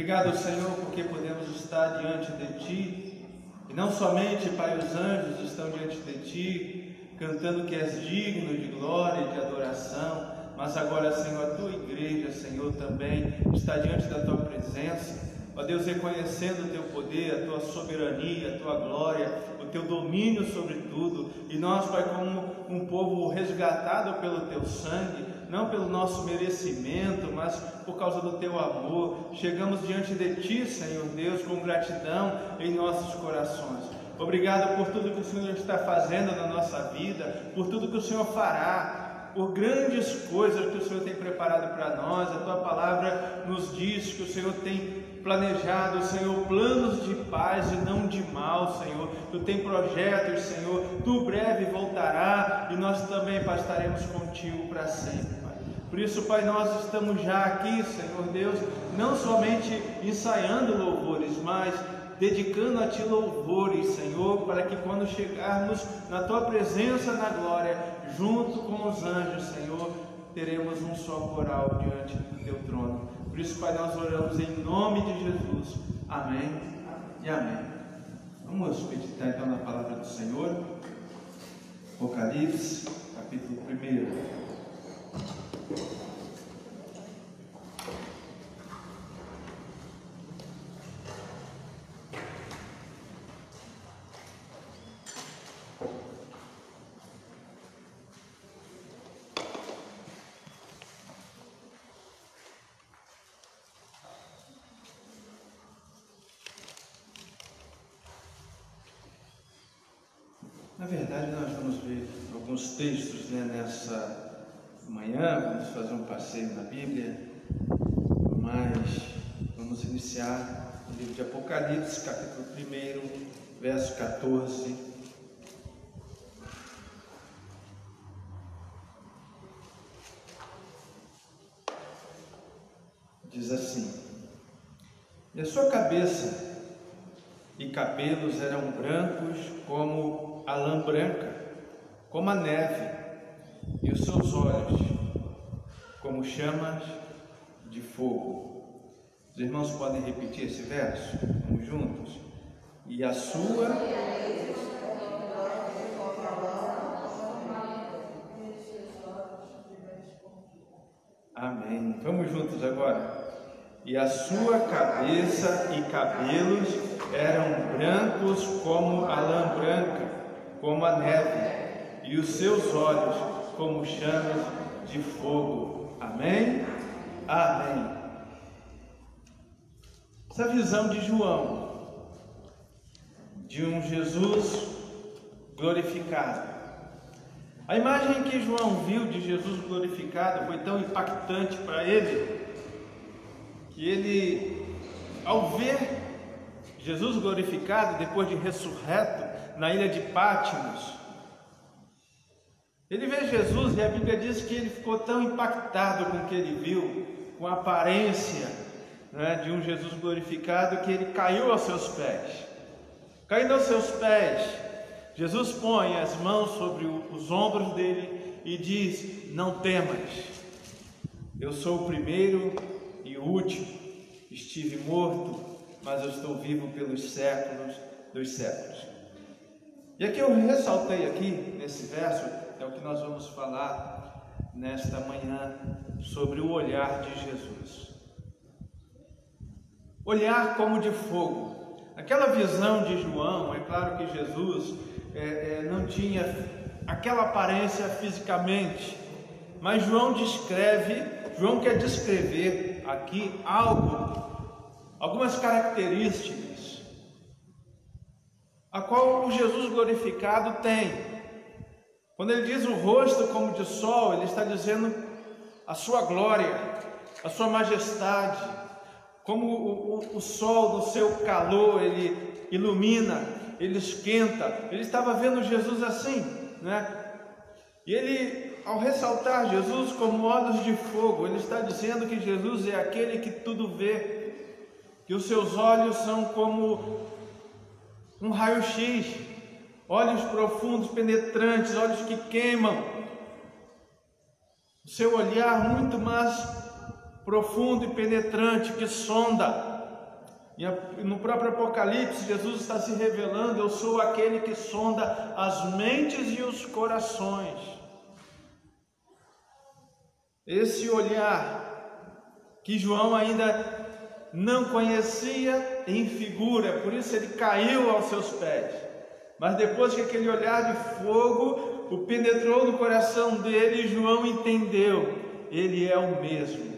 Obrigado, Senhor, porque podemos estar diante de Ti, e não somente, Pai, os anjos estão diante de Ti, cantando que és digno de glória e de adoração, mas agora, Senhor, a Tua igreja, Senhor, também está diante da Tua presença, ó Deus, reconhecendo o Teu poder, a Tua soberania, a Tua glória, o Teu domínio sobre tudo, e nós, Pai, como um povo resgatado pelo Teu sangue, não pelo nosso merecimento, mas por causa do Teu amor, chegamos diante de Ti, Senhor Deus, com gratidão em nossos corações. Obrigado por tudo que o Senhor está fazendo na nossa vida, por tudo que o Senhor fará, por grandes coisas que o Senhor tem preparado para nós. A Tua palavra nos diz que o Senhor tem planejado, Senhor, planos de paz e não de mal, Senhor. Tu tem projetos, Senhor. Tu breve voltará e nós também, Pai, estaremos contigo para sempre, Pai. Por isso, Pai, nós estamos já aqui, Senhor Deus, não somente ensaiando louvores, mas dedicando a Ti louvores, Senhor, para que quando chegarmos na Tua presença na glória, junto com os anjos, Senhor, teremos um só coral diante do Teu trono. Por isso, Pai, nós oramos em nome de Jesus. Amém e amém. Vamos meditar então na palavra do Senhor. Apocalipse, capítulo 1. Na verdade, nós vamos ver alguns textos, nessa manhã, vamos fazer um passeio na Bíblia, mas vamos iniciar o livro de Apocalipse, capítulo 1, verso 14. Diz assim: e a sua cabeça e cabelos eram brancos como a lã branca, como a neve, e os seus olhos como chamas de fogo. Os irmãos podem repetir esse verso? Vamos juntos? E a sua... Amém. Vamos juntos agora. E a sua cabeça e cabelos eram brancos como a lã branca, como a neve, e os seus olhos como chamas de fogo. Amém? Amém. Essa visão de João, de um Jesus glorificado. A imagem que João viu de Jesus glorificado foi tão impactante para ele, que ele, ao ver Jesus glorificado, depois de ressurreto, na ilha de Pátimos, ele vê Jesus e a Bíblia diz que ele ficou tão impactado com o que ele viu, com a aparência, de um Jesus glorificado, que ele caiu aos seus pés. Caindo aos seus pés, Jesus põe as mãos sobre os ombros dele e diz: não temas, eu sou o primeiro e o último, estive morto, mas eu estou vivo pelos séculos dos séculos. E aqui eu ressaltei aqui, nesse verso, é o que nós vamos falar nesta manhã, sobre o olhar de Jesus. Olhar como de fogo. Aquela visão de João, é claro que Jesus não tinha aquela aparência fisicamente, mas João quer descrever aqui algumas características a qual o Jesus glorificado tem. Quando ele diz o rosto como de sol, ele está dizendo a sua glória, a sua majestade, como o sol do seu calor, ele ilumina, ele esquenta. Ele estava vendo Jesus assim, E ele, ao ressaltar Jesus como olhos de fogo, ele está dizendo que Jesus é aquele que tudo vê, que os seus olhos são como um raio-x, olhos profundos, penetrantes, olhos que queimam. O seu olhar muito mais profundo e penetrante, que sonda. E no próprio Apocalipse, Jesus está se revelando: eu sou aquele que sonda as mentes e os corações. Esse olhar que João ainda não conhecia em figura, por isso ele caiu aos seus pés. Mas depois que aquele olhar de fogo o penetrou no coração dele, João entendeu: ele é o mesmo.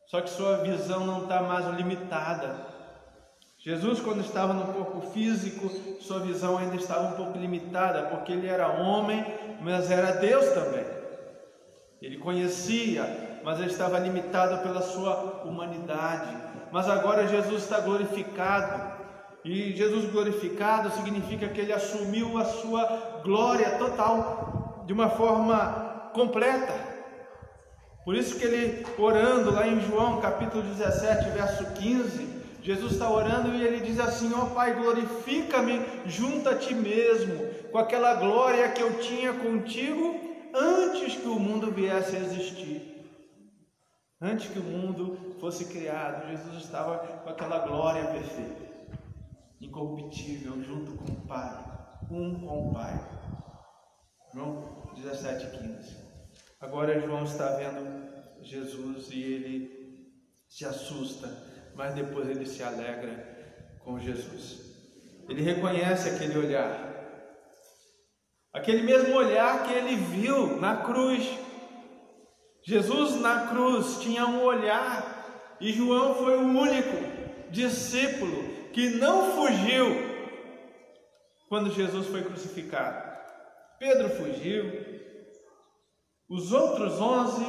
Só que sua visão não está mais limitada. Jesus, quando estava no corpo físico, sua visão ainda estava um pouco limitada, porque ele era homem, mas era Deus também. Ele conhecia, mas ele estava limitado pela sua humanidade. Mas agora Jesus está glorificado. E Jesus glorificado significa que ele assumiu a sua glória total, de uma forma completa. Por isso que ele, orando lá em João capítulo 17, verso 15, Jesus está orando e ele diz assim: ó Pai, glorifica-me junto a ti mesmo, com aquela glória que eu tinha contigo antes que o mundo viesse a existir. Antes que o mundo fosse criado, Jesus estava com aquela glória perfeita, incorruptível, junto com o Pai, um com o Pai. João 17, 15. Agora João está vendo Jesus e ele se assusta, mas depois ele se alegra com Jesus. Ele reconhece aquele olhar, aquele mesmo olhar que ele viu na cruz. Jesus na cruz tinha um olhar, e João foi o único discípulo que não fugiu quando Jesus foi crucificado. Pedro fugiu, os outros 11,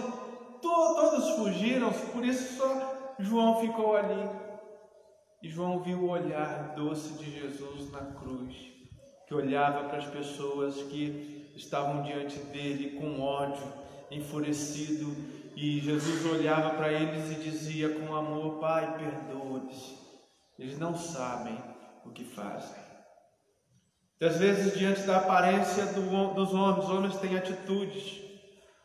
todos fugiram, por isso só João ficou ali. E João viu o olhar doce de Jesus na cruz, que olhava para as pessoas que estavam diante dele com ódio, enfurecido, e Jesus olhava para eles e dizia com amor: Pai, perdoa-lhes, eles não sabem o que fazem. Às vezes, diante da aparência dos homens, os homens têm atitudes.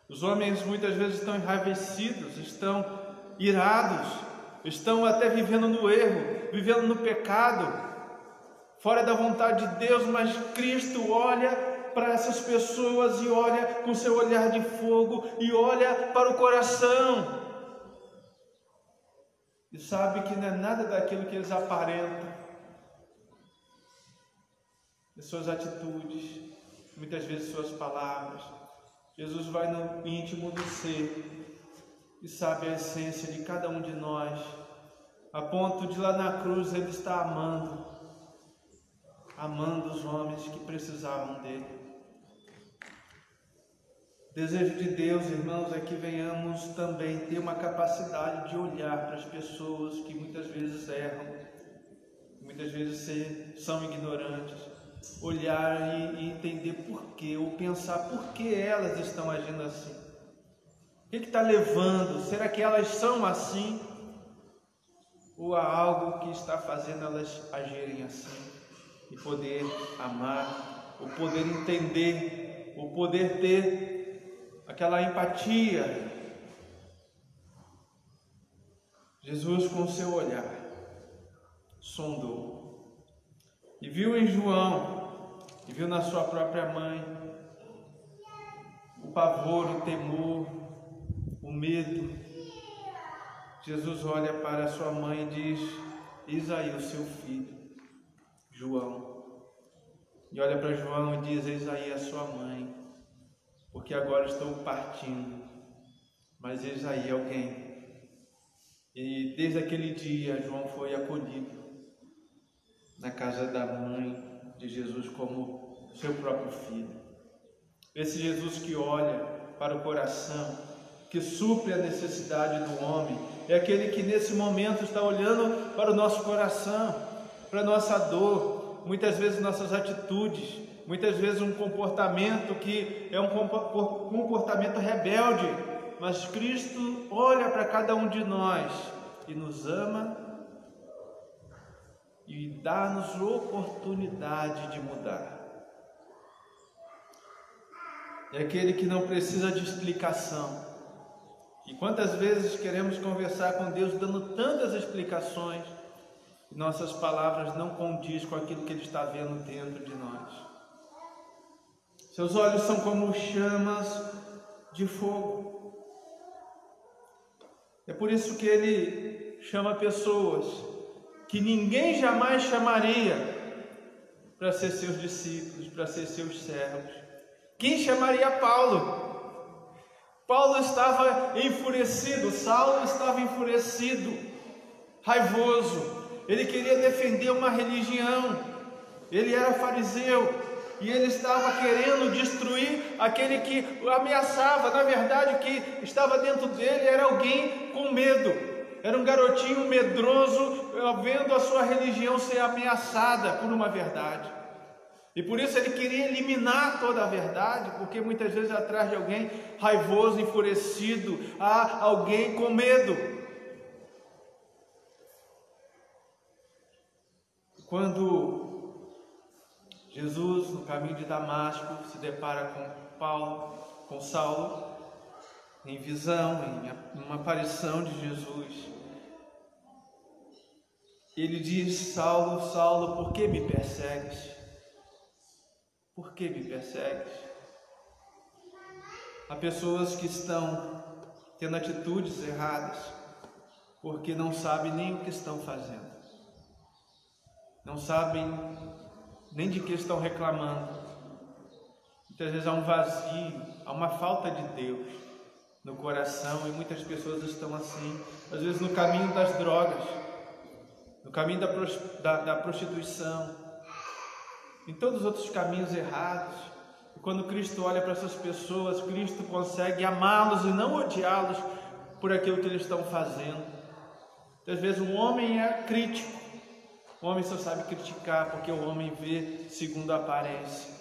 Os homens muitas vezes estão enraivecidos, estão irados, estão até vivendo no erro, vivendo no pecado, fora da vontade de Deus, mas Cristo olha para essas pessoas e olha com seu olhar de fogo e olha para o coração e sabe que não é nada daquilo que eles aparentam. De suas atitudes, muitas vezes suas palavras. Jesus vai no íntimo do ser e sabe a essência de cada um de nós, a ponto de lá na cruz ele está amando os homens que precisavam dele. O desejo de Deus, irmãos, é que venhamos também ter uma capacidade de olhar para as pessoas que muitas vezes erram, muitas vezes são ignorantes, olhar e entender por quê, ou pensar por que elas estão agindo assim. O que está levando? Será que elas são assim? Ou há algo que está fazendo elas agirem assim? E poder amar, ou poder entender, ou poder ter aquela empatia. Jesus, com o seu olhar, sondou e viu em João, e viu na sua própria mãe o pavor, o temor, o medo. Jesus olha para sua mãe e diz: eis aí o seu filho, João. E olha para João e diz: eis aí a sua mãe, porque agora estou partindo, mas eis aí alguém. E desde aquele dia João foi acolhido na casa da mãe de Jesus como seu próprio filho. Esse Jesus que olha para o coração, que supre a necessidade do homem, é aquele que nesse momento está olhando para o nosso coração, para a nossa dor, muitas vezes nossas atitudes, muitas vezes um comportamento que é um comportamento rebelde, mas Cristo olha para cada um de nós e nos ama e dá-nos oportunidade de mudar. É aquele que não precisa de explicação. E quantas vezes queremos conversar com Deus dando tantas explicações e nossas palavras não condizem com aquilo que Ele está vendo dentro de nós. Seus olhos são como chamas de fogo. É por isso que Ele chama pessoas que ninguém jamais chamaria para ser seus discípulos, para ser seus servos. Quem chamaria Paulo? Paulo estava enfurecido, Saulo estava enfurecido, raivoso. Ele queria defender uma religião, ele era fariseu e ele estava querendo destruir aquele que o ameaçava. Na verdade, o que estava dentro dele era alguém com medo. Era um garotinho medroso, vendo a sua religião ser ameaçada por uma verdade. E por isso ele queria eliminar toda a verdade, porque muitas vezes atrás de alguém raivoso, enfurecido, há alguém com medo. Quando Jesus, no caminho de Damasco, se depara com Saulo, em visão, em uma aparição de Jesus, ele diz: Saulo, Saulo, por que me persegues? Por que me persegues? Há pessoas que estão tendo atitudes erradas porque não sabem nem o que estão fazendo, não sabem nem de que estão reclamando. Muitas vezes há um vazio, há uma falta de Deus no coração, e muitas pessoas estão assim, às vezes no caminho das drogas, no caminho da prostituição, em todos os outros caminhos errados. E quando Cristo olha para essas pessoas, Cristo consegue amá-los e não odiá-los por aquilo que eles estão fazendo. Às vezes o homem é crítico, o homem só sabe criticar porque o homem vê segundo a aparência.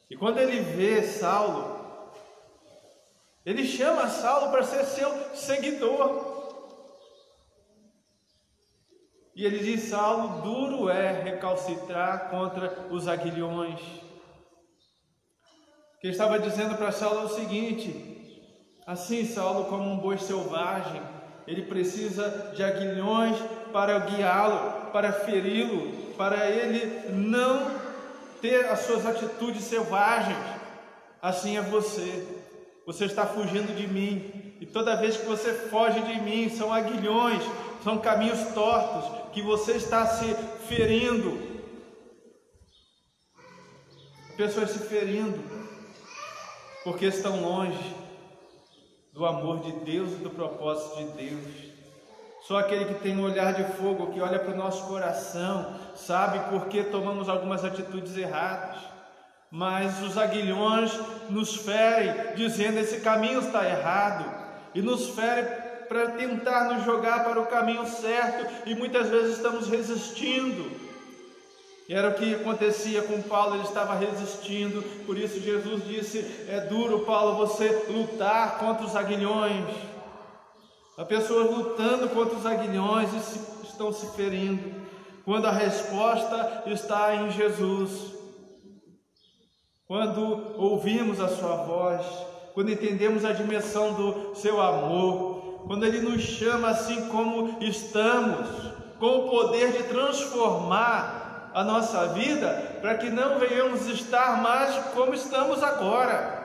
E quando ele vê Saulo, ele chama Saulo para ser seu seguidor. E ele diz: Saulo, duro é recalcitrar contra os aguilhões. O que ele estava dizendo para Saulo é o seguinte: assim, Saulo, como um boi selvagem, ele precisa de aguilhões para guiá-lo, para feri-lo, para ele não ter as suas atitudes selvagens. Assim é você. Você está fugindo de mim, e toda vez que você foge de mim, são aguilhões, são caminhos tortos, que você está se ferindo. Pessoas se ferindo, porque estão longe do amor de Deus e do propósito de Deus. Só aquele que tem um olhar de fogo, que olha para o nosso coração, sabe por que tomamos algumas atitudes erradas. Mas os aguilhões nos ferem, dizendo: esse caminho está errado, e nos ferem para tentar nos jogar para o caminho certo, e muitas vezes estamos resistindo. E era o que acontecia com Paulo, ele estava resistindo. Por isso Jesus disse: é duro, Paulo, você lutar contra os aguilhões. Há pessoas lutando contra os aguilhões e estão se ferindo, quando a resposta está em Jesus. Quando ouvimos a sua voz, quando entendemos a dimensão do seu amor, quando Ele nos chama assim como estamos, com o poder de transformar a nossa vida, para que não venhamos estar mais como estamos agora.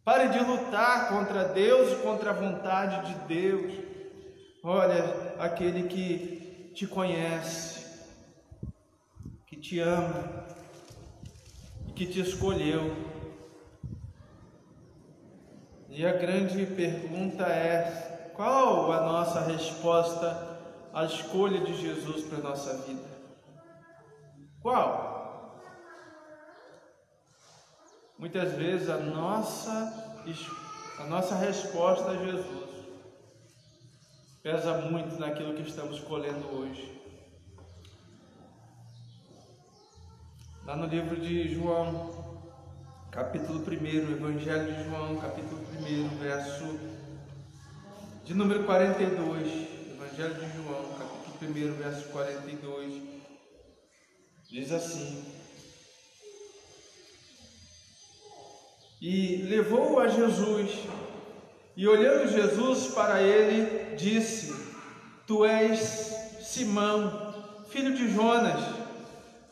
Pare de lutar contra Deus e contra a vontade de Deus. Olha, aquele que te conhece, que te ama, que te escolheu. E a grande pergunta é: qual a nossa resposta à escolha de Jesus para a nossa vida? Qual? Muitas vezes a nossa resposta a Jesus pesa muito naquilo que estamos escolhendo hoje. Lá no livro de João, capítulo 1, Evangelho de João, capítulo 1, verso de número 42, Evangelho de João, capítulo 1, verso 42, diz assim: e levou-o a Jesus, e olhando Jesus para ele, disse: tu és Simão, filho de Jonas,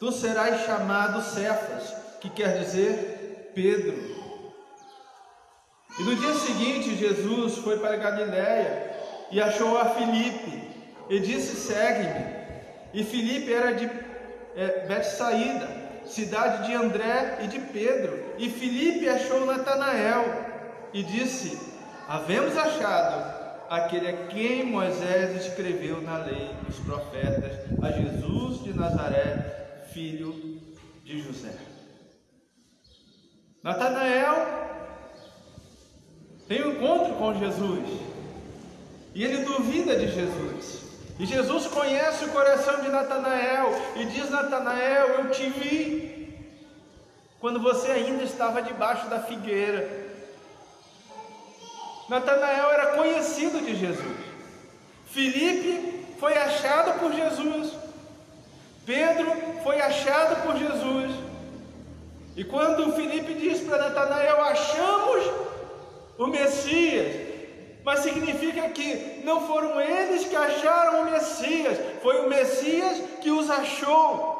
tu serás chamado Cefas, que quer dizer Pedro. E no dia seguinte Jesus foi para Galiléia e achou a Filipe e disse: segue-me. E Filipe era de Betsaída, cidade de André e de Pedro. E Filipe achou Natanael e disse: havemos achado aquele a quem Moisés escreveu na lei dos profetas, a Jesus de Nazaré, filho de José. Natanael tem um encontro com Jesus e ele duvida de Jesus. E Jesus conhece o coração de Natanael e diz: Natanael, eu te vi quando você ainda estava debaixo da figueira. Natanael era conhecido de Jesus. Filipe foi achado por Jesus. Pedro foi achado por Jesus. E quando Filipe diz para Natanael: achamos o Messias, mas significa que não foram eles que acharam o Messias, foi o Messias que os achou.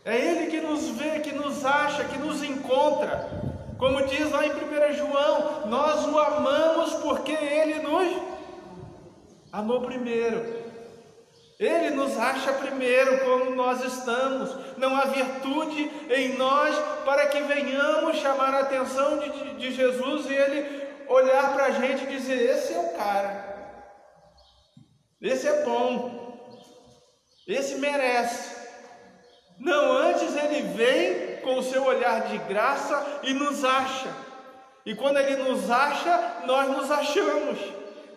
É Ele que nos vê, que nos acha, que nos encontra. Como diz lá em 1 João, nós o amamos porque Ele nos amou primeiro. Ele nos acha primeiro como nós estamos. Não há virtude em nós para que venhamos chamar a atenção de Jesus e Ele olhar para a gente e dizer: esse é o cara, esse é bom. Esse merece. Não, antes ele vem com o seu olhar de graça e nos acha. E quando ele nos acha, nós nos achamos.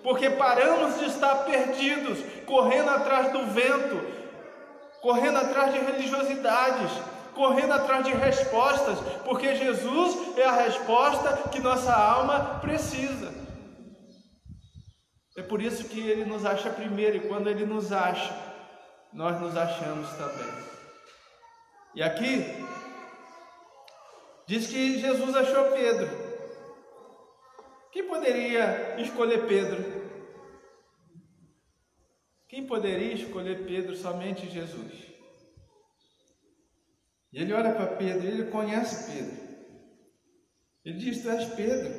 Porque paramos de estar perdidos, correndo atrás do vento, correndo atrás de religiosidades, correndo atrás de respostas, porque Jesus é a resposta que nossa alma precisa. É por isso que ele nos acha primeiro, e quando ele nos acha, nós nos achamos também. E aqui diz que Jesus achou Pedro. Quem poderia escolher Pedro? Quem poderia escolher Pedro? Somente Jesus. E ele olha para Pedro, ele conhece Pedro. Ele diz: tu és Pedro,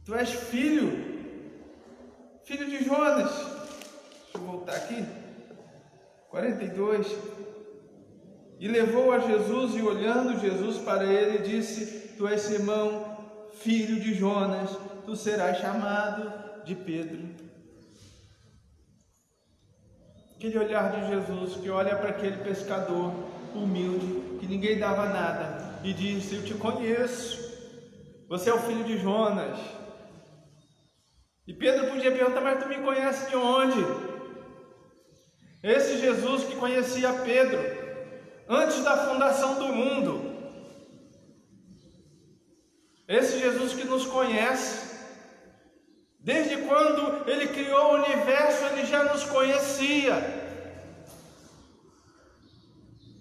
tu és filho de Jonas. Deixa eu voltar aqui, 42. E levou a Jesus, e olhando Jesus para ele, disse: tu és Simão, filho de Jonas, tu serás chamado de Pedro. Aquele olhar de Jesus que olha para aquele pescador humilde, que ninguém dava nada, e disse: eu te conheço, você é o filho de Jonas. E Pedro podia perguntar: mas tu me conhece de onde? Esse Jesus que conhecia Pedro antes da fundação do mundo, esse Jesus que nos conhece, desde quando ele criou o universo, ele já nos conhecia.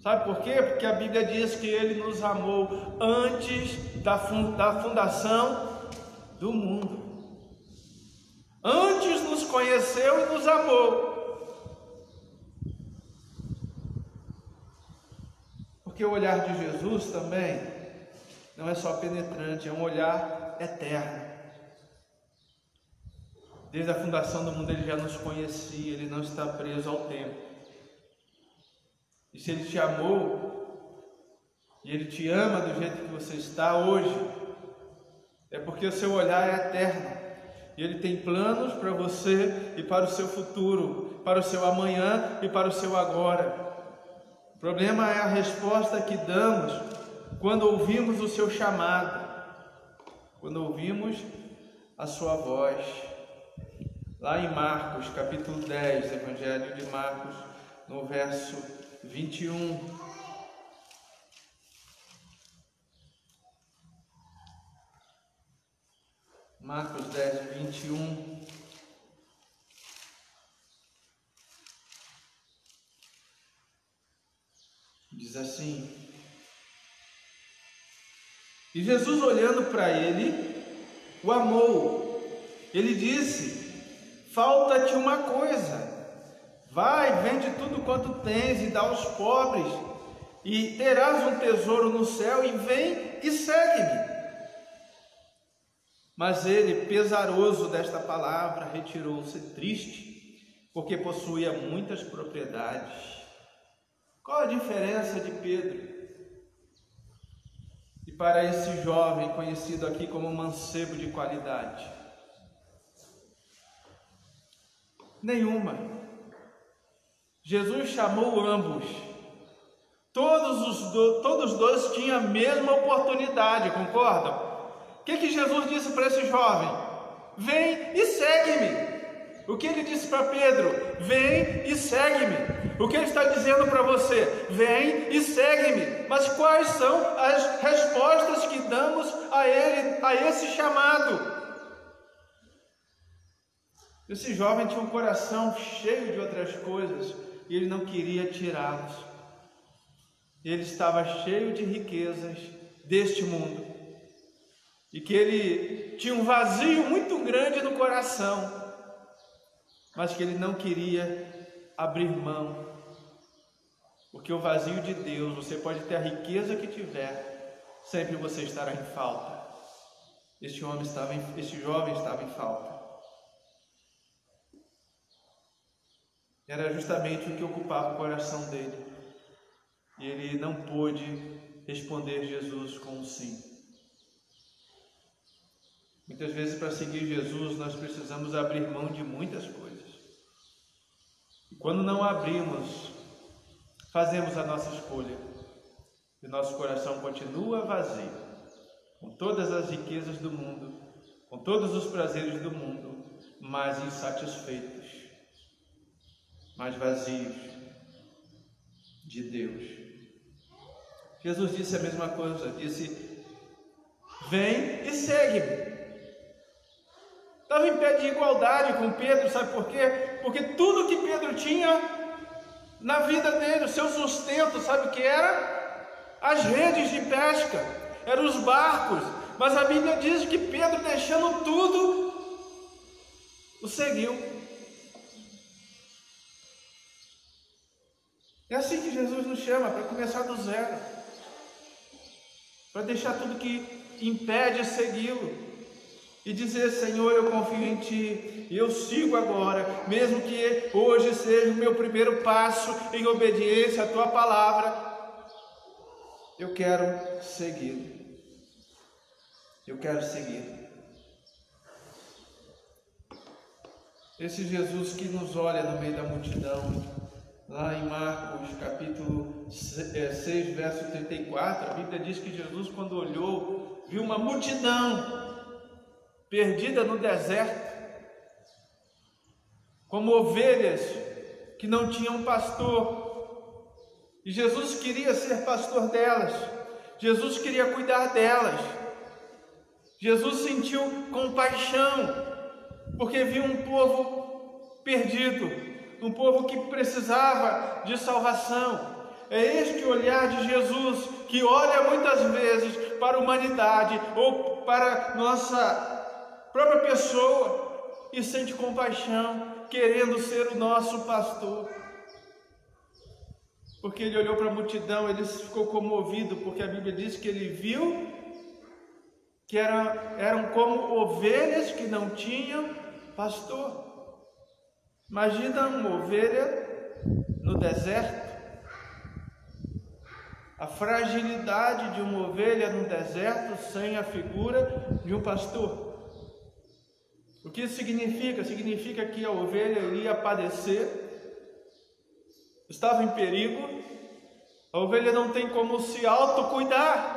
Sabe por quê? Porque a Bíblia diz que ele nos amou antes da fundação do mundo. Antes nos conheceu e nos amou. Porque o olhar de Jesus também não é só penetrante, é um olhar eterno. Desde a fundação do mundo ele já nos conhecia, ele não está preso ao tempo. E se ele te amou, e ele te ama do jeito que você está hoje, é porque o seu olhar é eterno. E ele tem planos para você e para o seu futuro, para o seu amanhã e para o seu agora. O problema é a resposta que damos quando ouvimos o seu chamado, quando ouvimos a sua voz. Lá em Marcos, capítulo 10, Evangelho de Marcos, no verso 21. Marcos 10, 21. Diz assim: e Jesus, olhando para ele, o amou. Ele disse: falta-te uma coisa. Vai, vende tudo quanto tens e dá aos pobres, e terás um tesouro no céu, e vem e segue-me. Mas ele, pesaroso desta palavra, retirou-se triste, porque possuía muitas propriedades. Qual a diferença de Pedro e para esse jovem conhecido aqui como mancebo de qualidade? Nenhuma. Jesus chamou ambos. Todos dois tinham a mesma oportunidade, concordam? O que Jesus disse para esse jovem? Vem e segue-me. O que ele disse para Pedro? Vem e segue-me. O que ele está dizendo para você? Vem e segue-me. Mas quais são as respostas que damos a ele, a esse chamado? Esse jovem tinha um coração cheio de outras coisas e ele não queria tirá-los. Ele estava cheio de riquezas deste mundo e que ele tinha um vazio muito grande no coração, mas que ele não queria abrir mão, porque o vazio de Deus, você pode ter a riqueza que tiver, sempre você estará em falta. Este jovem estava em falta. Era justamente o que ocupava o coração dele, e ele não pôde responder Jesus com um sim. Muitas vezes, para seguir Jesus, nós precisamos abrir mão de muitas coisas. E quando não abrimos, fazemos a nossa escolha e nosso coração continua vazio, com todas as riquezas do mundo, com todos os prazeres do mundo, mas insatisfeitos, mas vazios de Deus. Jesus disse a mesma coisa, disse: vem e segue-me. Estava em pé de igualdade com Pedro, sabe por quê? Porque tudo que Pedro tinha na vida dele, o seu sustento, sabe o que era? As redes de pesca, eram os barcos. Mas a Bíblia diz que Pedro, deixando tudo, o seguiu. É assim que Jesus nos chama, para começar do zero, para deixar tudo que impede segui-lo e dizer: Senhor, eu confio em Ti, e eu sigo agora, mesmo que hoje seja o meu primeiro passo em obediência à Tua palavra, eu quero segui-lo. Eu quero seguir. Esse Jesus que nos olha no meio da multidão, lá em Marcos capítulo 6, verso 34, a Bíblia diz que Jesus, quando olhou, viu uma multidão perdida no deserto, como ovelhas que não tinham pastor, e Jesus queria ser pastor delas, Jesus queria cuidar delas. Jesus sentiu compaixão, porque viu um povo perdido, um povo que precisava de salvação. É este olhar de Jesus, que olha muitas vezes para a humanidade ou para nossa própria pessoa e sente compaixão, querendo ser o nosso pastor. Porque ele olhou para a multidão, ele ficou comovido, porque a Bíblia diz que ele viu que eram como ovelhas que não tinham pastor. Imagina uma ovelha no deserto, a fragilidade de uma ovelha no deserto sem a figura de um pastor. O que isso significa? Significa que a ovelha iria padecer, estava em perigo. A ovelha não tem como se autocuidar.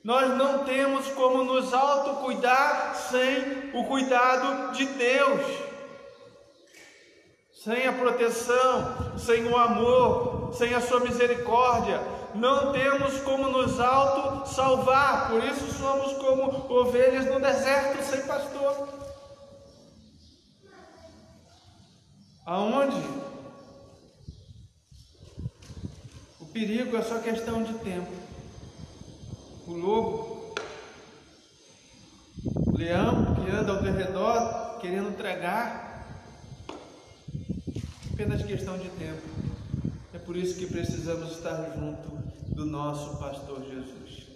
Nós não temos como nos autocuidar sem o cuidado de Deus, sem a proteção, sem o amor, sem a sua misericórdia. Não temos como nos auto-salvar, por isso somos como ovelhas no deserto sem pastor. Aonde? O perigo é só questão de tempo. O lobo, o leão que anda ao redor querendo tragar, apenas questão de tempo. É por isso que precisamos estar junto do nosso pastor Jesus,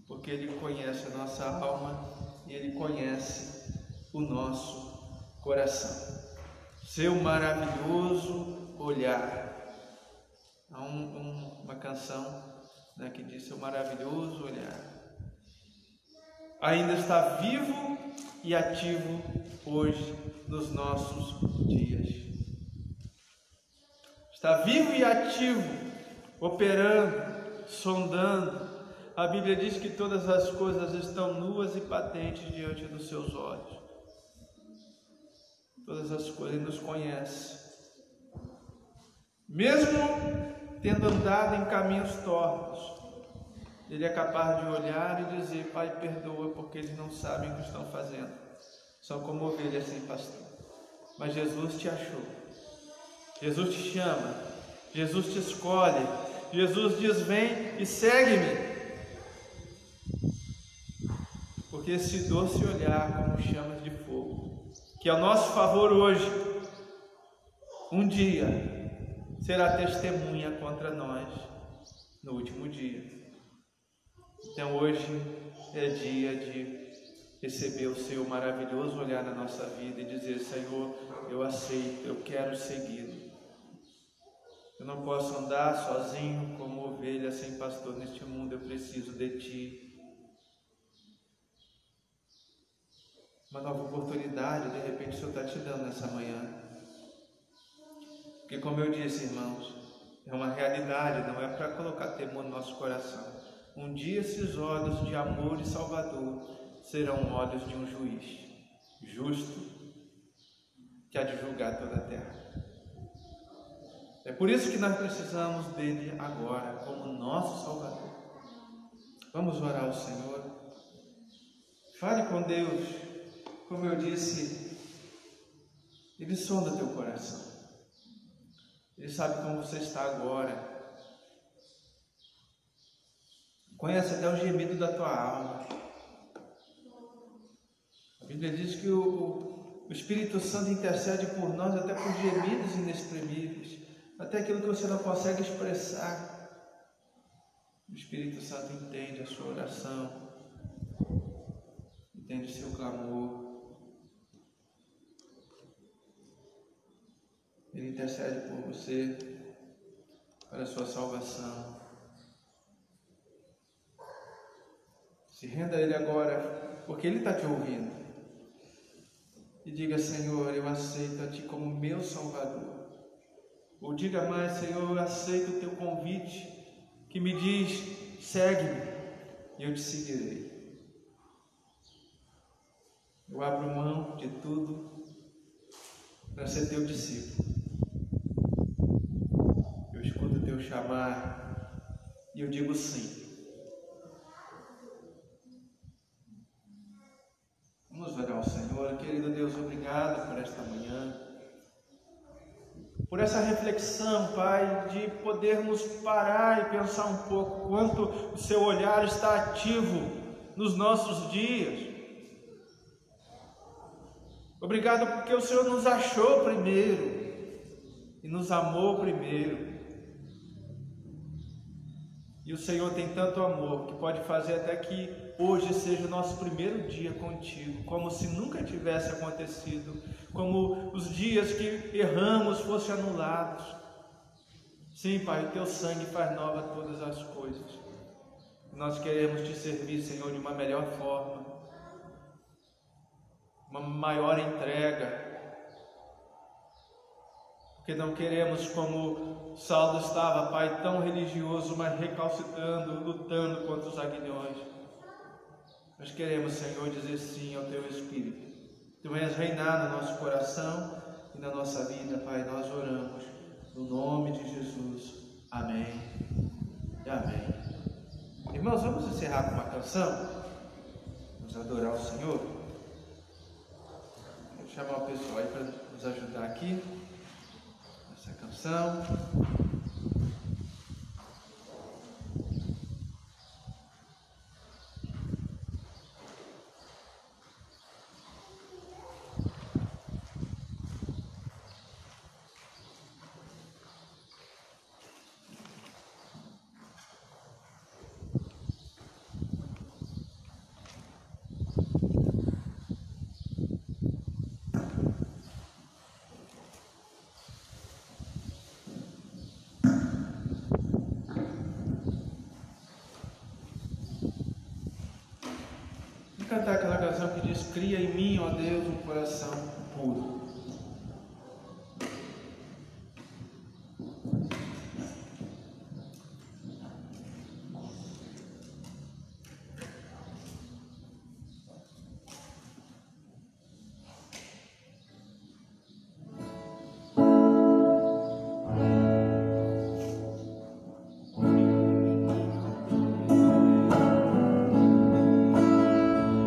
porque Ele conhece a nossa alma e Ele conhece o nosso coração. Seu maravilhoso olhar. Há uma canção que diz: seu maravilhoso olhar ainda está vivo e ativo hoje nos nossos dias. Está vivo e ativo, operando, sondando. A Bíblia diz que todas as coisas estão nuas e patentes diante dos seus olhos. Todas as coisas. Ele nos conhece, mesmo tendo andado em caminhos tortos. Ele é capaz de olhar e dizer: Pai, perdoa, porque eles não sabem o que estão fazendo. São como ovelhas sem pastor. Mas Jesus te achou, Jesus te chama, Jesus te escolhe, Jesus diz: vem e segue-me. Porque esse doce olhar, como chamas de fogo, que é ao nosso favor hoje, um dia será testemunha contra nós no último dia. Então hoje é dia de receber o seu maravilhoso olhar na nossa vida e dizer: Senhor, eu aceito, eu quero segui-lo. Eu não posso andar sozinho como ovelha sem pastor neste mundo, eu preciso de Ti. Uma nova oportunidade, de repente o Senhor está te dando nessa manhã. Porque, como eu disse, irmãos, é uma realidade, não é para colocar temor no nosso coração. Um dia esses olhos de amor e Salvador serão olhos de um juiz justo, que há de julgar toda a terra. É por isso que nós precisamos dele agora, como nosso Salvador. Vamos orar ao Senhor. Fale com Deus. Como eu disse, Ele sonda teu coração. Ele sabe como você está agora. Conhece até o gemido da tua alma. A Bíblia diz que o Espírito Santo intercede por nós até por gemidos inexprimíveis, até aquilo que você não consegue expressar. O Espírito Santo entende a sua oração, entende o seu clamor. Ele intercede por você, para a sua salvação. Se renda a Ele agora, porque Ele está te ouvindo. E diga: Senhor, eu aceito a Ti como meu Salvador. Ou diga mais: Senhor, eu aceito o Teu convite, que me diz: segue-me, e eu te seguirei. Eu abro mão de tudo para ser Teu discípulo. Eu escuto o Teu chamar e eu digo sim. Vamos orar ao Senhor. Querido Deus, obrigado por esta manhã, por essa reflexão, Pai, de podermos parar e pensar um pouco quanto o Seu olhar está ativo nos nossos dias. Obrigado porque o Senhor nos achou primeiro e nos amou primeiro. E o Senhor tem tanto amor que pode fazer até que hoje seja o nosso primeiro dia contigo, como se nunca tivesse acontecido, como os dias que erramos fossem anulados. Sim, Pai, o Teu sangue faz nova todas as coisas. Nós queremos Te servir, Senhor, de uma melhor forma, uma maior entrega, porque não queremos, como Saulo estava, Pai, tão religioso, mas recalcitrando, lutando contra os aguilhões. Nós queremos, Senhor, dizer sim ao Teu Espírito. Tu venhas reinar no nosso coração e na nossa vida, Pai. Nós oramos no nome de Jesus. Amém e amém. Irmãos, vamos encerrar com uma canção. Vamos adorar o Senhor. Vou chamar o pessoal aí para nos ajudar aqui nessa canção. Cantar aquela canção que diz: cria em mim, ó Deus, um coração puro.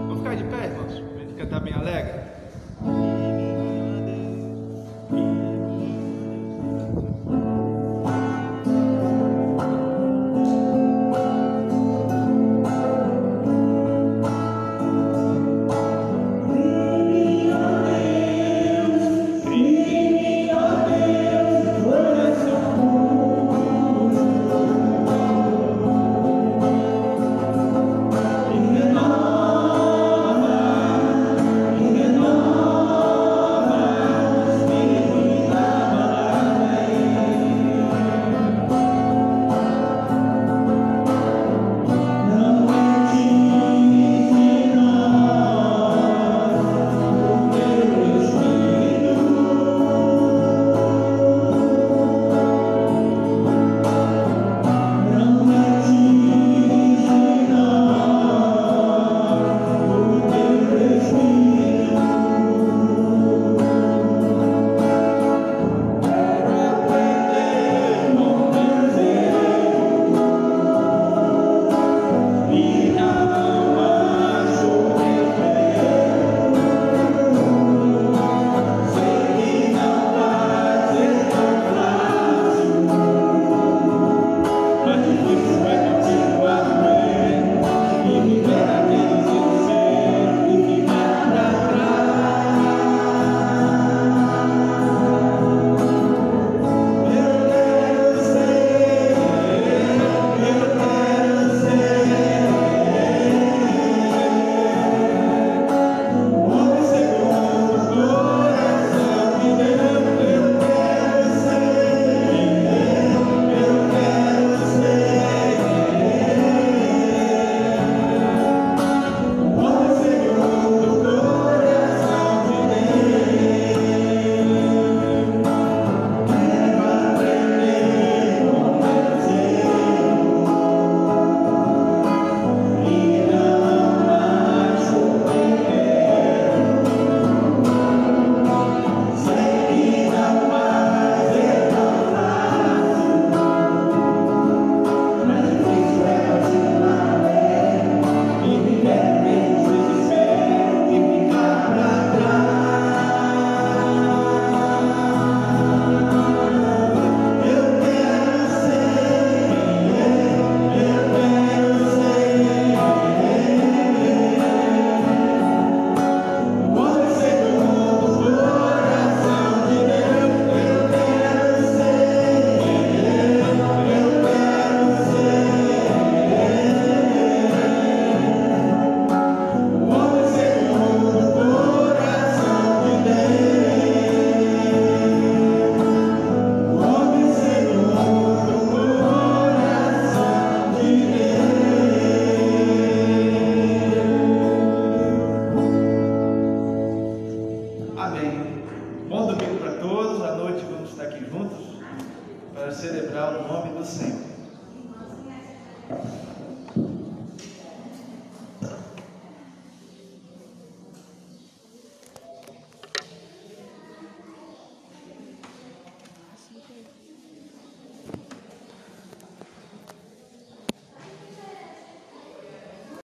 Vamos ficar de pé, irmãos, para a gente cantar bem alegre. juntos para celebrar o nome do Senhor.